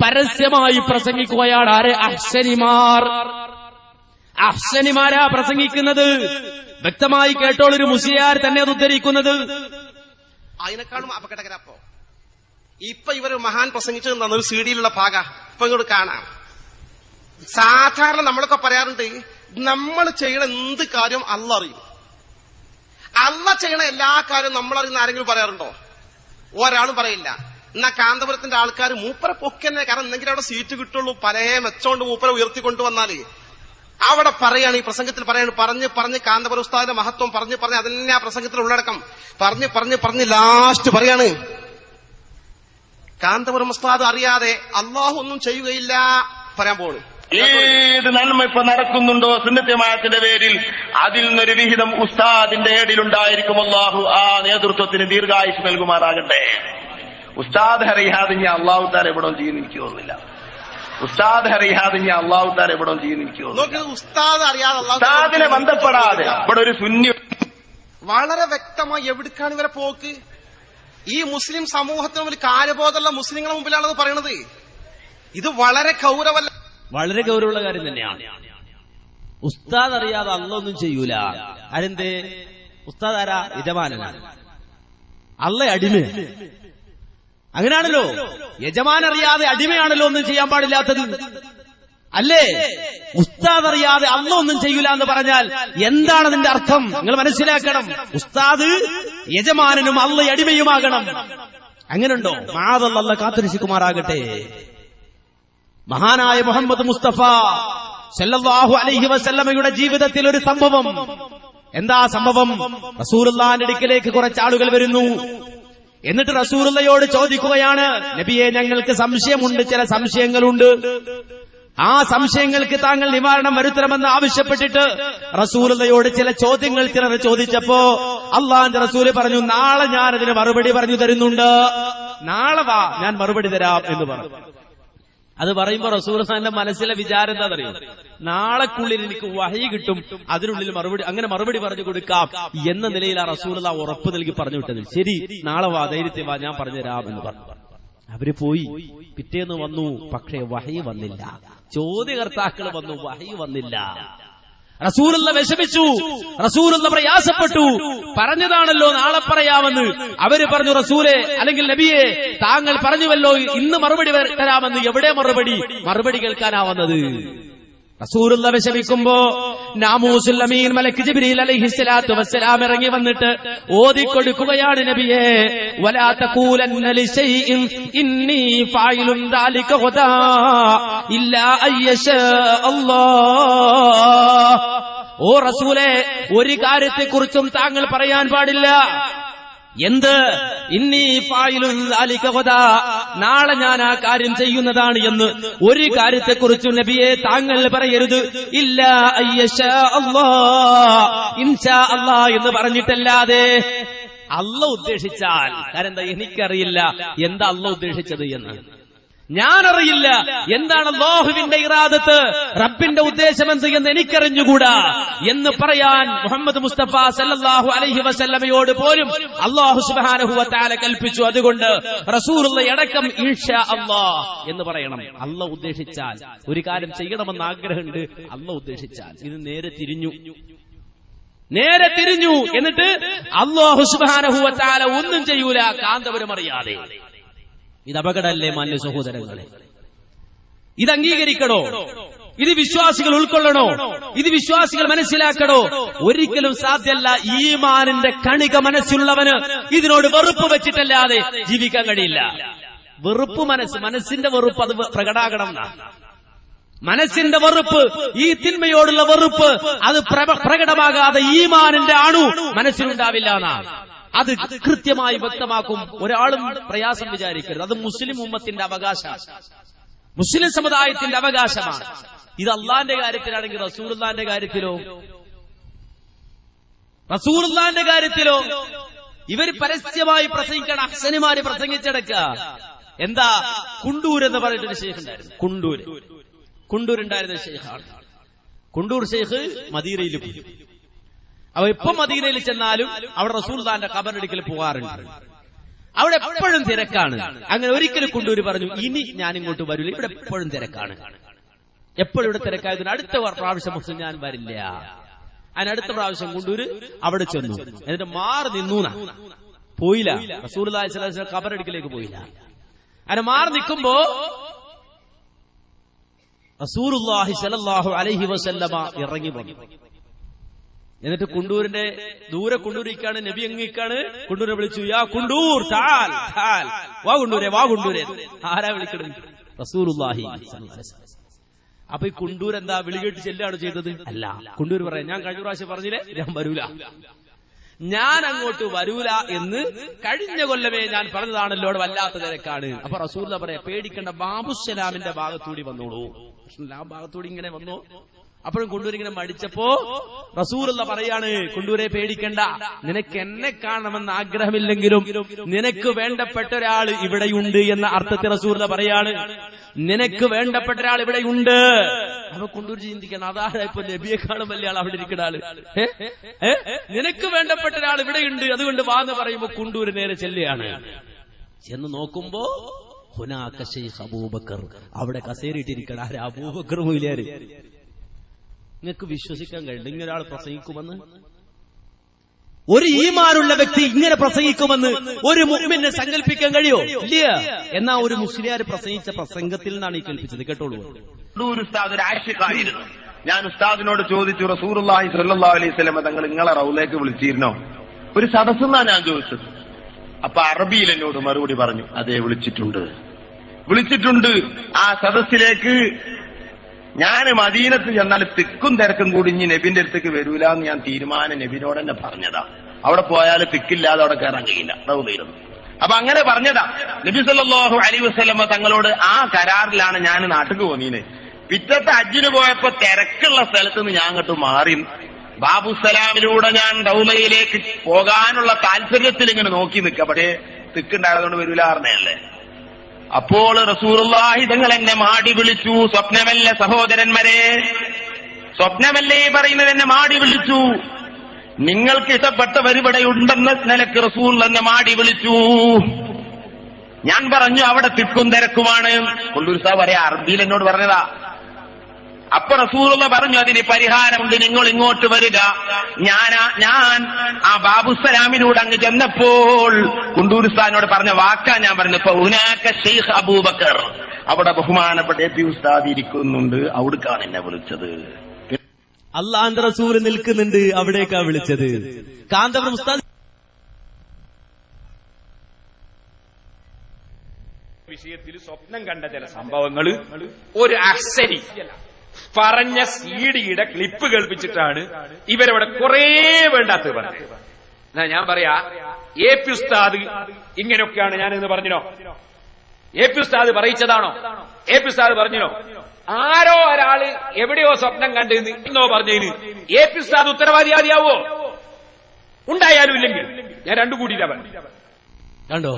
പരസ്യമായി പ്രസംഗിക്കുകയാണ്. ആര്? അഹ്സനിമാർ. അഹ്സനിമാരാ പ്രസംഗിക്കുന്നത്. വ്യക്തമായി കേട്ടോളൊരു മുസ്ലിയാർ തന്നെ അത് ഉദ്ധരിക്കുന്നത്. അതിനേക്കാളും അപകടകരപ്പോ ഇപ്പൊ ഇവര് മഹാൻ പ്രസംഗിച്ചത് എന്താണ്? ഒരു സീഡിയിലുള്ള ഭാഗ ഇപ്പൊ ഇങ്ങോട്ട് കാണാം. സാധാരണ നമ്മളൊക്കെ പറയാറുണ്ട്, നമ്മൾ ചെയ്യണ എന്ത് കാര്യം അള്ള അറിയും. അള്ള ചെയ്യണ എല്ലാ കാര്യവും നമ്മളറിയുന്ന ആരെങ്കിലും പറയാറുണ്ടോ? ഒരാളും പറയില്ല. എന്നാ കാന്തപുരത്തിന്റെ ആൾക്കാർ മൂപ്പരെ പൊക്കന്നെ, കാരണം എന്തെങ്കിലും അവിടെ സീറ്റ് കിട്ടുള്ളൂ, പല മെച്ചോണ്ട് മൂപ്പരെ ഉയർത്തിക്കൊണ്ടുവന്നാല് അവിടെ പറയാണ്, ഈ പ്രസംഗത്തിൽ പറയാണ്, പറഞ്ഞ് കാന്തപുര ഉസ്താദിന്റെ മഹത്വം പറഞ്ഞ് അതന്നെ ആ പ്രസംഗത്തിൽ ഉള്ളടക്കം പറഞ്ഞ് ലാസ്റ്റ് പറയാണ്, കാന്തപുരം ഉസ്താദ് അറിയാതെ അള്ളാഹു ഒന്നും ചെയ്യുകയില്ല പറയാൻ പോണു. ഏത് നന്മ ഇപ്പൊ നടക്കുന്നുണ്ടോ സുന്നത്ത് ജമാഅത്തിന്റെ പേരിൽ അതിൽ നിന്നൊരു വിഹിതം ഉസ്താദിന്റെ ഏടിലുണ്ടായിരിക്കും. അള്ളാഹു ആ നേതൃത്വത്തിന് ദീർഘായുസ് നൽകുമാറാകട്ടെ. ഉസ്താദ് അറിയാതെ ഞാൻ അള്ളാഹു താൻ എവിടോ ചെയ്യുന്ന എനിക്ക് തോന്നുന്നില്ല. ഉസ്താദ് അറിയാതെ ഞാൻ അള്ളാഹു താൻ എവിടോ ചെയ്യുന്ന എനിക്ക് തോന്നുന്നു. ഉസ്താദ് അറിയാതെ ഉസ്താദിനെ ബന്ധപ്പെടാതെ ഇവിടെ ഒരു സുന്നി വളരെ വ്യക്തമായി എവിടേക്കാണ് ഇവരെ പോക്ക്. ഈ മുസ്ലിം സമൂഹത്തിന് ഒരു കാര്യബോധമുള്ള മുസ്ലിങ്ങളുടെ മുമ്പിലാണത് പറയണത്. ഇത് വളരെ ഗൗരവമുള്ള കാര്യം തന്നെയാണ്. ഉസ്താദ് അറിയാതെ അള്ളാഹ് ഒന്നും ചെയ്യൂല. അതെന്തേ? ഉസ്താദ് ആരാ? യജമാനനാണ്. അള്ളാഹ് അടിമ. അങ്ങനെയാണല്ലോ. യജമാൻ അറിയാതെ അടിമയാണല്ലോ ഒന്നും ചെയ്യാൻ പാടില്ലാത്തത്, അല്ലേ? ഉസ്താദ് അറിയാതെ അള്ളാഹ് ഒന്നും ചെയ്യൂല എന്ന് പറഞ്ഞാൽ എന്താണ് അതിന്റെ അർത്ഥം? നിങ്ങൾ മനസ്സിലാക്കണം. ഉസ്താദ് യജമാനനും അള്ളാഹ് അടിമയുമാകണം. അങ്ങനെയുണ്ടോ? മാഅല്ലാഹ് കാത്തുരക്ഷിക്കുമാറാകട്ടെ. മഹാനായ മുഹമ്മദ് മുസ്തഫ സല്ലല്ലാഹു അലൈഹി വസല്ലമയുടെ ജീവിതത്തിൽ ഒരു സംഭവം. എന്താ സംഭവം? റസൂലുള്ളാഹിന്റെ അടുക്കലേക്ക് കുറച്ച് ആളുകൾ വരുന്നു. എന്നിട്ട് റസൂലുള്ളയോട് ചോദിക്കുകയാണ്, നബിയെ, ഞങ്ങൾക്ക് സംശയമുണ്ട്, ചില സംശയങ്ങളുണ്ട്. ആ സംശയങ്ങൾക്ക് താങ്കൾ നിവാരണം വരുത്തണമെന്ന് ആവശ്യപ്പെട്ടിട്ട് റസൂലുള്ളയോട് ചില ചോദ്യങ്ങൾ ചിലർ ചോദിച്ചപ്പോ അള്ളാഹുവിന്റെ റസൂല് പറഞ്ഞു, നാളെ ഞാൻ അതിന് മറുപടി പറഞ്ഞു തരുന്നുണ്ട്, നാളെ വാ, ഞാൻ മറുപടി തരാം എന്ന് പറഞ്ഞു. അത് പറയുമ്പോ റസൂലുള്ളാഹിന്റെ മനസ്സിലെ വിചാരം എന്താണെന്നറിയോ? നാളെക്കുള്ളിൽ എനിക്ക് വഹി കിട്ടും, അതിനുള്ളിൽ അങ്ങനെ മറുപടി പറഞ്ഞു കൊടുക്കാം എന്ന നിലയിൽ ആ റസൂലുള്ളാഹി ഉറപ്പ് നൽകി പറഞ്ഞു വിട്ടത്. ശരി, നാളെ വാ, ധൈര്യത്തെ വാ, ഞാൻ പറഞ്ഞുതരാം എന്ന് പറഞ്ഞു. അവര് പോയി. പിറ്റേന്ന് വന്നു, പക്ഷേ വഹി വന്നില്ല. ചോദ്യകർത്താക്കൾ വന്നു, വഹി വന്നില്ല. റസൂലുള്ളാഹി വിഷമിച്ചു, റസൂലുള്ളാഹി പ്രയാസപ്പെട്ടു. പറഞ്ഞതാണല്ലോ നാളെ പറയാമെന്ന്. അവര് പറഞ്ഞു, റസൂലേ, അല്ലെങ്കിൽ നബിയെ, താങ്കൾ പറഞ്ഞുവല്ലോ ഇന്ന് മറുപടി തരാമെന്ന്. എവിടെ മറുപടി കേൾക്കാനാ വന്നത്? റസൂലുള്ളാഹി വിഷമിക്കുമ്പോ നാമൂസുൽ അമീൻ മലക്ക് ജിബ്രീൽ അലൈഹിസ്സലാത്തു വസ്സലാം ഇറങ്ങി വന്നിട്ട് ഓതിക്കൊടുക്കുകയാണ്, നബിയെ, വലാ തഖൂലന്ന ലിശൈഇൻ ഇന്നി ഫായിലുൻ ദാലിക ഗദാ ഇല്ലാ അയ്യശാ അല്ലാഹ്. ഓ റസൂലേ, ഒരു കാര്യത്തെക്കുറിച്ചും താങ്കൾ പറയാൻ പാടില്ല. എന്ത്? ഇന്നി ഫായിലുൻ ദാലിക ഗദാ, നാളെ ഞാൻ ആ കാര്യം ചെയ്യുന്നതാണ് എന്ന് ഒരു കാര്യത്തെക്കുറിച്ചും നബിയെ താങ്കൾ പറയരുത്. ഇല്ലാ അയ്യശാ അല്ലാഹ്, ഇൻഷാ അല്ലാഹ് എന്ന് പറഞ്ഞിട്ടല്ലാതെ. അല്ലാഹ് ഉദ്ദേശിച്ചാൽ. കാരണം എന്താ? എനിക്കറിയില്ല എന്താ അല്ലാഹ് ഉദ്ദേശിച്ചത് എന്ന്. ഞാനറിയില്ല എന്താണ് അല്ലാഹുവിന്റെ ഇറാദത്ത്, റബ്ബിന്റെ ഉദ്ദേശം എന്ത് എന്ന് എനിക്കറിഞ്ഞുകൂടാ എന്ന് പറയാൻ മുഹമ്മദ് മുസ്തഫ സല്ലല്ലാഹു അലൈഹി വസല്ലമയോട് പോലും അല്ലാഹു സുബ്ഹാനഹു വ തആല കൽപ്പിച്ചു. അതുകൊണ്ട് റസൂലുള്ളാഹി അടക്കം ഇൻഷാ അല്ലാഹ് എന്ന് പറയണം. അല്ലാഹ് ഉദ്ദേശിച്ചാൽ ഒരു കാര്യം ചെയ്യണമെന്ന് ആഗ്രഹമുണ്ട്, അല്ലാഹ് ഉദ്ദേശിച്ചാൽ. ഇത് നേരെ തിരിഞ്ഞു. എന്നിട്ട് അല്ലാഹു സുബ്ഹാനഹു വ തആല ഒന്നും ചെയ്യൂല, കാന്തപുരം അറിയാതെ. ഇത് അപകടമല്ലേ മാന്യ സഹോദരങ്ങളെ? ഇത് അംഗീകരിക്കണോ? ഇത് വിശ്വാസികൾ ഉൾക്കൊള്ളണോ? ഇത് വിശ്വാസികൾ മനസ്സിലാക്കണോ? ഒരിക്കലും സാധ്യല്ല. ഈമാനിന്റെ കണിക മനസ്സുള്ളവന് ഇതിനോട് വെറുപ്പ് വെച്ചിട്ടല്ലാതെ ജീവിക്കാൻ കഴിയില്ല. വെറുപ്പ് മനസ്സിന്റെ വെറുപ്പ് അത് പ്രകടാകണം. മനസ്സിന്റെ വെറുപ്പ്, ഈ തിന്മയോടുള്ള വെറുപ്പ്, അത് പ്രകടമാകാതെ ഈമാനിന്റെ അണു മനസ്സിലുണ്ടാവില്ല എന്നാണ്. അത് കൃത്യമായി വ്യക്തമാക്കും. ഒരാളും പ്രയാസം വിചാരിക്കരുത്. അത് മുസ്ലിം ഉമ്മത്തിന്റെ അവകാശമാണ്, മുസ്ലിം സമുദായത്തിന്റെ അവകാശമാണ്. ഇത് അള്ളാന്റെ കാര്യത്തിലാണെങ്കിൽ റസൂലുള്ളാഹിന്റെ കാര്യത്തിലോ ഇവര് പരസ്യമായി പ്രസംഗിക്കണം. അഹ്സനിമാര് പ്രസംഗിച്ചടക്കുക. എന്താ? കുണ്ടൂർ എന്ന് പറഞ്ഞിട്ടൊരു ഷെയ്ഖ് ഉണ്ടായിരുന്നു. കുണ്ടൂരുണ്ടായിരുന്ന ഷെയ്ഖാണ്. കുണ്ടൂർ ഷെയ്ഖ് മദീനയിൽ പോയി. അവ എപ്പം മദീനയിൽ ചെന്നാലും അവിടെ റസൂലുള്ളാഹിന്റെ ഖബറിനടുക്കൽ പോകാറുണ്ട്. അവിടെ എപ്പോഴും തിരക്കാണ്. അങ്ങനെ ഒരിക്കലും കൊണ്ടൂര് പറഞ്ഞു, ഇനി ഞാൻ ഇങ്ങോട്ട് വരില്ല, ഇവിടെ എപ്പോഴും തിരക്കാണ്, എപ്പോഴും ഇവിടെ തിരക്കായതുകൊണ്ട് അടുത്ത പ്രാവശ്യം ഞാൻ വരില്ല. അതിനടുത്ത പ്രാവശ്യം കൊണ്ടൂര് അവിടെ ചെന്നു. എന്നിട്ട് മാറി നിന്നു, പോയില്ല. റസൂലുള്ളാഹി സ്വല്ലല്ലാഹു അലൈഹി വസല്ലം ഖബറടുക്കിലേക്ക് പോയില്ല. അങ്ങനെ മാറി നിൽക്കുമ്പോ റസൂലുള്ളാഹി സ്വല്ലല്ലാഹു അലൈഹി വസല്ലമ ഇറങ്ങി വന്നു. എന്നിട്ട് കുണ്ടൂരിന്റെ ദൂരെ കുണ്ടൂരിക്കാണ്, നബി എങ്ങിക്കാണ്. കുണ്ടൂരെ വിളിച്ചു, യാ കുണ്ടൂർ താൽ താൽ, വാ കുണ്ടൂരെ വാ കുണ്ടൂരെ. ആരാ വിളിക്കണത്? റസൂലുള്ളാഹി സ്വല്ലല്ലാഹു അലൈഹി വസല്ലം. അപ്പൊ ഈ കുണ്ടൂർ എന്താ വിളികേട്ട് ചെല്ലാണ് ചെയ്തത്? അല്ല, കുണ്ടൂർ പറയാം, ഞാൻ കഴിഞ്ഞ പ്രാവശ്യം പറഞ്ഞില്ലേ ഞാൻ വരൂല, ഞാൻ അങ്ങോട്ട് വരൂല എന്ന് കഴിഞ്ഞ കൊല്ലമേ ഞാൻ പറഞ്ഞതാണല്ലോ, അവിടെ വല്ലാത്ത തിരക്കാണ്. അപ്പൊ റസൂലുള്ളാഹി പറയാ, പേടിക്കേണ്ട, ബാബുസലാമിന്റെ ഭാഗത്തൂടി വന്നോളൂ. ആ ഭാഗത്തൂടി ഇങ്ങനെ വന്നു. അപ്പോഴും കൊണ്ടൂരിങ്ങനെ മടിച്ചപ്പോ റസൂലുള്ള പറയാണ്, കൊണ്ടൂരെ പേടിക്കണ്ട, നിനക്ക് എന്നെ കാണണമെന്ന് ആഗ്രഹമില്ലെങ്കിലും നിനക്ക് വേണ്ടപ്പെട്ട ഒരാൾ ഇവിടെയുണ്ട് എന്ന അർത്ഥത്തിൽ റസൂലുള്ള പറയാണ്, നിനക്ക് വേണ്ടപ്പെട്ട ഒരാൾ ഇവിടെയുണ്ട്. അപ്പൊ കൊണ്ടൂർ ചിന്തിക്കണം, അതാണ് ഇപ്പൊ നബിയെ കാണും വലിയ ആൾ അവിടെ ഇരിക്കുന്ന ആള്. നിനക്ക് വേണ്ടപ്പെട്ട ഒരാൾ ഇവിടെയുണ്ട്, അതുകൊണ്ട് വാന്ന് പറയുമ്പോ കൊണ്ടൂര് നേരെ ചെല്ലുകയാണ്. ചെന്ന് നോക്കുമ്പോ ഹുനാക ശൈഖ് അബൂബക്കർ, അവിടെ കസേരയിട്ടിരിക്കണ ആര്? അബൂബക്കർ മൗലിയാര്. നിങ്ങൾക്ക് വിശ്വസിക്കാൻ കഴിയില്ല ഇങ്ങനെ ഒരാൾ പ്രസംഗിക്കുമെന്ന്? ഒരു ഈമാനുള്ള വ്യക്തി ഇങ്ങനെ പ്രസംഗിക്കുമെന്ന് ഒരു മുഅ്മിനെ സങ്കല്പിക്കാൻ കഴിയോ? ഇല്ല. എന്നാ ഒരു മുസ്ലിയാർ പ്രസംഗിച്ച പ്രസംഗത്തിൽ നിന്നാണ് ഈ കേൾപ്പിച്ചത്. കേട്ടോളൂ. ഉസ്താദ് ഒരു ആശിഖായിരുന്നു. ഞാൻ ഉസ്താദിനോട് ചോദിച്ചു, റസൂലുള്ളാഹി സ്വല്ലല്ലാഹു അലൈഹി വസല്ലം തങ്ങൾ നിങ്ങളെ റൗലേക്ക് വിളിച്ചിരുന്നോ? ഒരു സദസ്സെന്നാ ഞാൻ ചോദിച്ചത്. അപ്പൊ അറബിയിൽ എന്നോട് മറുപടി പറഞ്ഞു, അതെ വിളിച്ചിട്ടുണ്ട്. ആ സദസ്സിലേക്ക് ഞാൻ മദീനത്ത് ചെന്നാൽ തിക്കും തിരക്കും കൂടി ഇനി നബിന്റെ അടുത്തേക്ക് വരൂല എന്ന് ഞാൻ തീരുമാനം നബിനോട് തന്നെ പറഞ്ഞതാ. അവിടെ പോയാൽ തിക്കില്ലാതെ അവിടെ കയറാൻ കഴിയില്ല, റൗദയിലൊന്നും. അപ്പൊ അങ്ങനെ പറഞ്ഞതാ നബി സല്ലല്ലാഹു അലൈഹി വസല്ലം തങ്ങളോട്. ആ കരാറിലാണ് ഞാൻ നാട്ടിലേക്ക് പോന്നീന്. പിറ്റത്തെ ഹജ്ജിന് പോയപ്പോ തിരക്കുള്ള സ്ഥലത്ത് നിന്ന് ഞാൻ അങ്ങോട്ട് മാറി ബാബുസലാമിലൂടെ ഞാൻ റൗദയിലേക്ക് പോകാനുള്ള താല്പര്യത്തിൽ ഇങ്ങനെ നോക്കി നിൽക്കുക. പക്ഷേ തിക്കുണ്ടായതുകൊണ്ട് വരൂല പറഞ്ഞല്ലേ. അപ്പോൾ റസൂലുള്ളാഹി തങ്ങൾ എന്നെ മാടി വിളിച്ചു. സ്വപ്നമല്ല സഹോദരന്മാരെ, സ്വപ്നമല്ലേ പറയുന്നത്, എന്നെ മാടി വിളിച്ചു. നിങ്ങൾക്ക് ഇഷ്ടപ്പെട്ടവർ ഇവിടെ ഉണ്ടെന്ന നിലക്ക് റസൂൽ എന്നെ മാടി വിളിച്ചു. ഞാൻ പറഞ്ഞു, അവിടെ തിക്കും തിരക്കുമാണ്. കൊണ്ടൂർ സാഹ് പറയാ, അറബിയിൽ എന്നോട് പറഞ്ഞതാ. അപ്പൊ റസൂലുള്ള പറഞ്ഞു, അതിന് പരിഹാരമുണ്ട്, നിങ്ങൾ ഇങ്ങോട്ട് വരിക. ഞാൻ ആ ബാബുസലാമിനോട് അങ്ങ് ചെന്നപ്പോൾ കുണ്ടൂർ ഉസ്താദിനോട് പറഞ്ഞ വാക്കാ ഞാൻ പറഞ്ഞു, ഹുനാക ശൈഖ് അബൂബക്കർ, അവിടെ ബഹുമാനപ്പെട്ട എപി ഉസ്താദ് ഇരിക്കുന്നുണ്ട്, അവിടേക്കാണ് എന്നെ വിളിച്ചത്. അള്ളാന്റെ റസൂൽ നിൽക്കുന്നുണ്ട്, അവിടേക്കാ വിളിച്ചത്. കാന്തപുരം ഉസ്താദ് വിഷയത്തിൽ സ്വപ്നം കണ്ട ചില സംഭവങ്ങൾ ഒരു അക്സരി പറഞ്ഞ സീഡിയുടെ ക്ലിപ്പ് കേൾപ്പിച്ചിട്ടാണ് ഇവരവിടെ കുറേ വേണ്ടാത്തത് പറഞ്ഞത്. എന്നാ ഞാൻ പറയാ, എ പി ഉസ്താദ് ഇങ്ങനെയൊക്കെയാണ് ഞാനിന്ന് പറഞ്ഞിനോ? എ പി ഉസ്താദ് പറയിച്ചതാണോ? എ പി ഉസ്താദ് പറഞ്ഞിനോ? ആരോ ഒരാള് എവിടെയോ സ്വപ്നം കണ്ടെന്ന് എന്നോ പറഞ്ഞതിന് എ പി ഉസ്താദ് ഉത്തരവാദിയാവോ? ഉണ്ടായാലും ഇല്ലെങ്കിൽ ഞാൻ രണ്ടു കൂടിയില്ല പറഞ്ഞു. കണ്ടോ?